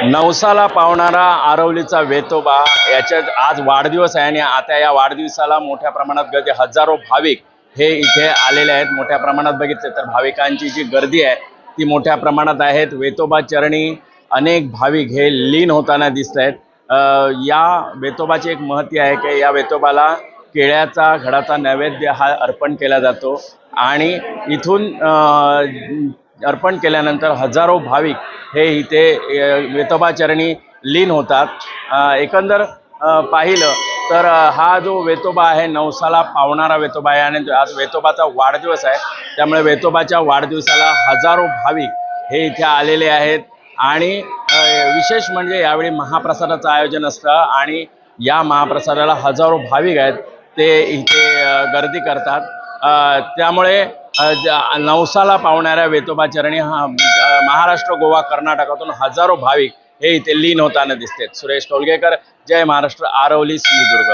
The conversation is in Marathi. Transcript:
नवसाला पावणारा आरवलीचा वेतोबा याच्या आज वाढदिवस आहे आणि आता या वाढदिवसाला मोठ्या प्रमाणात गर्दी, हजारो भाविक हे इथे आलेले आहेत। मोठ्या प्रमाणात बघितले तर भाविकांची जी गर्दी आहे ती मोठ्या प्रमाणात आहेत। वेतोबा चरणी अनेक भाविक हे लीन होताना दिसत आहेत। या वेतोबाचे एक महत्त्व आहे की या वेतोबाला केळ्याचा घडाचा नैवेद्य हा अर्पण केला जातो आणि इथून अर्पण केल्यानंतर हजारो भाविक हे इथे वेतोबा चरणी लीन होतात। एकंदर पाहिलं तर हा जो वेतोबा आहे नवसाला पावणारा वेतोबा आहे आणि आज वेतोबाचा वाढदिवस आहे, त्यामुळे वेतोबाच्या वाढदिवसाला हजारो भाविक हे इथे आलेले आहेत। आणि विशेष म्हणजे यावेळी महाप्रसादाचं आयोजन असतं आणि या महाप्रसादाला हजारो भाविक आहेत ते इथे गर्दी करतात। त्यामुळे नवसाला पावणाऱ्या वेतोबा चरणी महाराष्ट्र, गोवा, कर्नाटकातून हजारो भाविक हे इथे लीन होताना दिसतात। सुरेश टोलगेकर, जय महाराष्ट्र, आरवली, सिंधुदुर्ग।